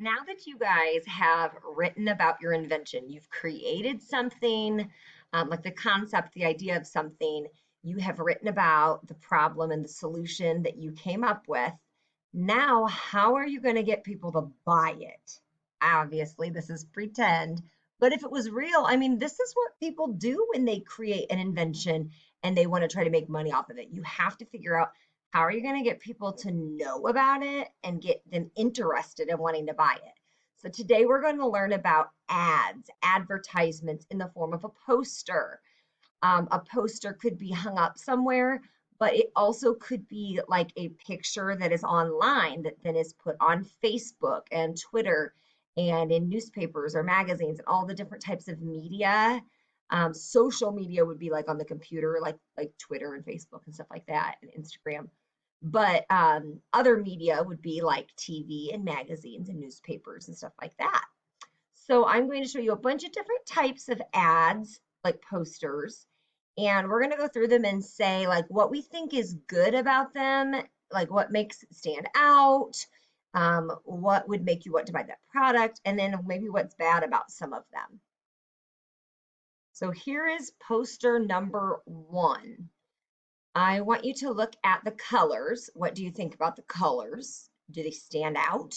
Now that you guys have written about your invention, you've created something, like the concept, the idea of something, you have written about the problem and the solution that you came up with. Now, how are you going to get people to buy it? Obviously, this is pretend, but if it was real, I mean, this is what people do when they create an invention and they want to try to make money off of it. You have to figure out how are you going to get people to know about it and get them interested in wanting to buy it? So today we're going to learn about ads, advertisements in the form of a poster. A poster could be hung up somewhere, but it also could be like a picture that is online that then is put on Facebook and Twitter and in newspapers or magazines and all the different types of media. Social media would be like on the computer, like Twitter and Facebook and stuff like that, and Instagram. But other media would be like TV and magazines and newspapers and stuff like that. So I'm going to show you a bunch of different types of ads, like posters, and we're going to go through them and say like what we think is good about them, like what makes it stand out, what would make you want to buy that product, and then maybe what's bad about some of them. So here is poster number one. I want you to look at the colors. What do you think about the colors? Do they stand out?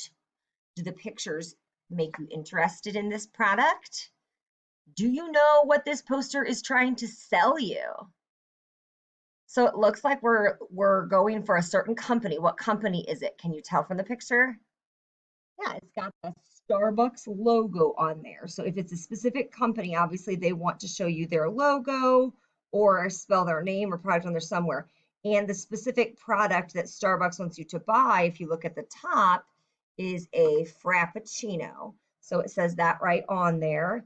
Do the pictures make you interested in this product? Do you know what this poster is trying to sell you? So it looks like we're going for a certain company. What company is it? Can you tell from the picture? Yeah, it's got the Starbucks logo on there. So if it's a specific company, obviously they want to show you their logo or spell their name or product on there somewhere. And the specific product that Starbucks wants you to buy, if you look at the top, is a Frappuccino. So it says that right on there.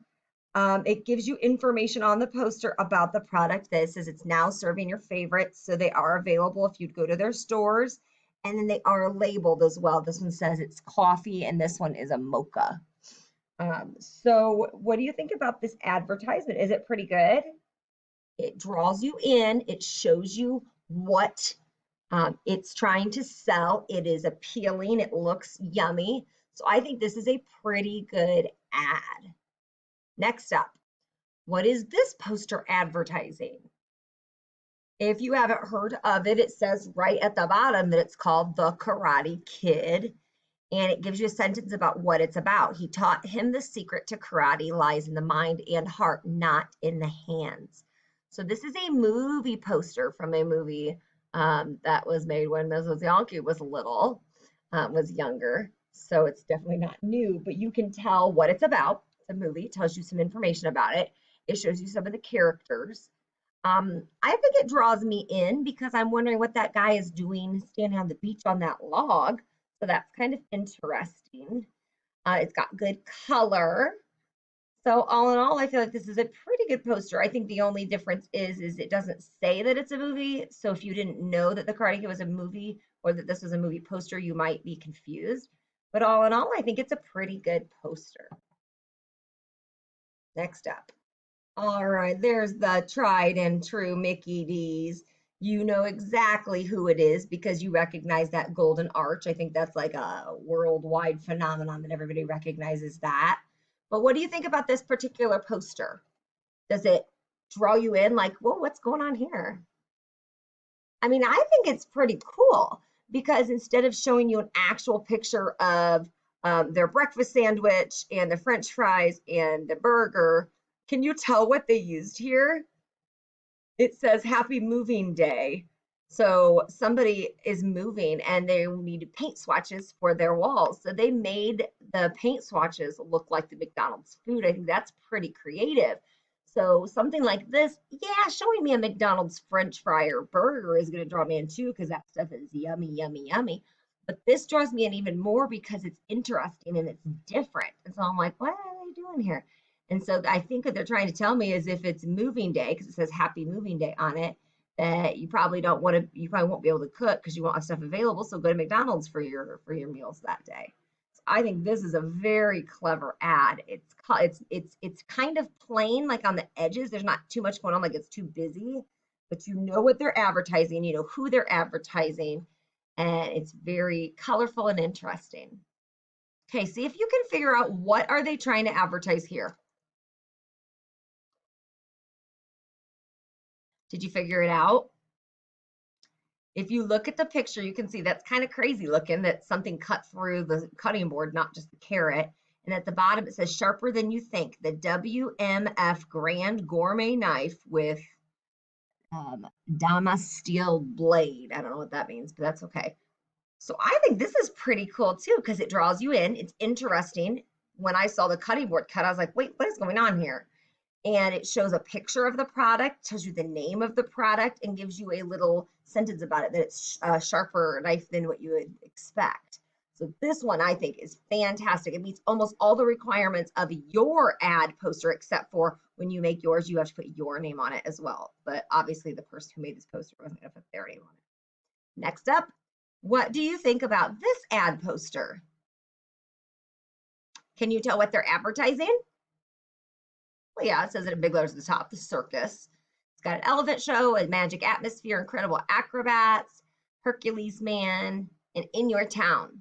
It gives you information on the poster about the product. That says it's now serving your favorites. So they are available if you'd go to their stores. And then they are labeled as well. This one says it's coffee, and this one is a mocha. So what do you think about this advertisement? Is it pretty good? It draws you in. It shows you what it's trying to sell. It is appealing. It looks yummy. So I think this is a pretty good ad. Next up, what is this poster advertising? If you haven't heard of it, it says right at the bottom that it's called The Karate Kid, and it gives you a sentence about what it's about. He taught him the secret to karate lies in the mind and heart, not in the hands. So this is a movie poster from a movie that was made when Mrs. Yankee was little, was younger. So it's definitely not new, but you can tell what it's about. It's a movie, it tells you some information about it. It shows you some of the characters. I think it draws me in because I'm wondering what that guy is doing standing on the beach on that log. So that's kind of interesting. It's got good color. So all in all, I feel like this is a pretty good poster. I think the only difference is it doesn't say that it's a movie. So if you didn't know that The Karate Kid was a movie or that this was a movie poster, you might be confused. But all in all, I think it's a pretty good poster. Next up. All right, there's the tried and true Mickey D's. You know exactly who it is because you recognize that golden arch. I think that's like a worldwide phenomenon that everybody recognizes that. But what do you think about this particular poster? Does it draw you in like, whoa, what's going on here? I mean, I think it's pretty cool because instead of showing you an actual picture of their breakfast sandwich and the French fries and the burger, can you tell what they used here? It says happy moving day. So somebody is moving and they need paint swatches for their walls. So they made the paint swatches look like the McDonald's food. I think that's pretty creative. So something like this, yeah, showing me a McDonald's French fry or burger is going to draw me in too because that stuff is yummy, yummy, yummy. But this draws me in even more because it's interesting and it's different. And so I'm like, what are they doing here? And so I think what they're trying to tell me is if it's moving day, because it says happy moving day on it, that you probably don't want to, you probably won't be able to cook because you won't have stuff available. So go to McDonald's for your meals that day. So I think this is a very clever ad. It's kind of plain, like on the edges. There's not too much going on, like it's too busy, but you know what they're advertising, you know who they're advertising, and it's very colorful and interesting. Okay, see if you can figure out what are they trying to advertise here. Did you figure it out? If you look at the picture, you can see that's kind of crazy looking, that something cut through the cutting board, not just the carrot. And at the bottom, it says sharper than you think, the WMF Grand Gourmet Knife with Damas steel blade. I don't know what that means, but that's okay. So I think this is pretty cool too, because it draws you in. It's interesting. When I saw the cutting board cut, I was like, wait, what is going on here? And it shows a picture of the product, tells you the name of the product, and gives you a little sentence about it, that it's a sharper knife than what you would expect. So this one I think is fantastic. It meets almost all the requirements of your ad poster, except for when you make yours, you have to put your name on it as well. But obviously the person who made this poster wasn't going to put their name on it. Next up, what do you think about this ad poster? Can you tell what they're advertising? Well, yeah, it says it in big letters at the top, the circus. It's got an elephant show, a magic atmosphere, incredible acrobats, Hercules Man, and in your town.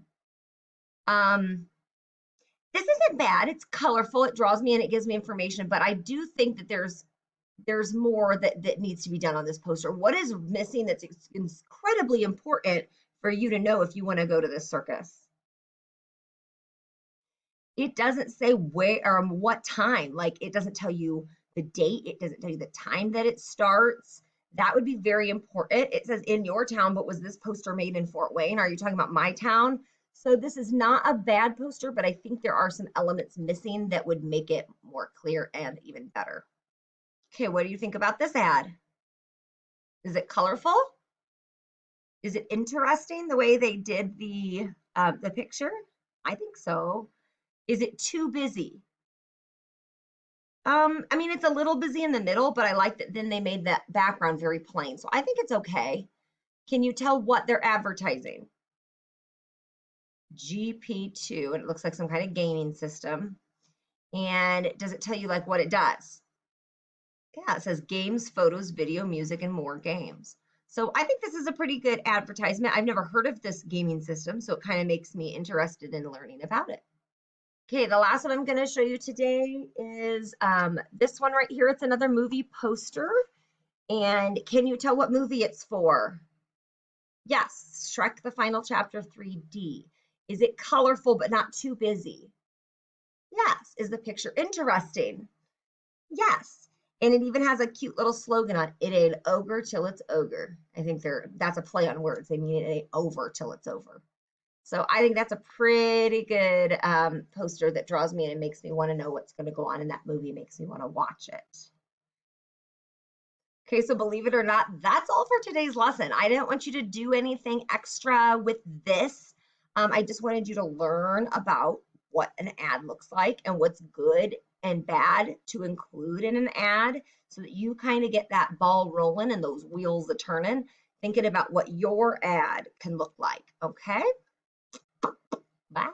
This isn't bad. It's colorful. It draws me in. It gives me information. But I do think that there's more that needs to be done on this poster. What is missing that's incredibly important for you to know if you want to go to this circus? It doesn't say where or what time. Like, it doesn't tell you the date. It doesn't tell you the time that it starts. That would be very important. It says in your town, but was this poster made in Fort Wayne? Are you talking about my town? So this is not a bad poster, but I think there are some elements missing that would make it more clear and even better. Okay, what do you think about this ad? Is it colorful? Is it interesting the way they did the picture? I think so. Is it too busy? I mean, it's a little busy in the middle, but I like that then they made that background very plain. So I think it's okay. Can you tell what they're advertising? GP2, and it looks like some kind of gaming system. And does it tell you like what it does? Yeah, it says games, photos, video, music, and more games. So I think this is a pretty good advertisement. I've never heard of this gaming system, so it kind of makes me interested in learning about it. Okay, the last one I'm going to show you today is this one right here. It's another movie poster. And can you tell what movie it's for? Yes, Shrek the Final Chapter 3D. Is it colorful but not too busy? Yes. Is the picture interesting? Yes. And it even has a cute little slogan on it. It ain't ogre till it's ogre. I think that's a play on words. They mean it ain't over till it's over. So I think that's a pretty good poster that draws me in and makes me want to know what's going to go on in that movie, makes me want to watch it. Okay, so believe it or not, that's all for today's lesson. I didn't want you to do anything extra with this. I just wanted you to learn about what an ad looks like and what's good and bad to include in an ad so that you kind of get that ball rolling and those wheels a turning, thinking about what your ad can look like. Okay? Bye.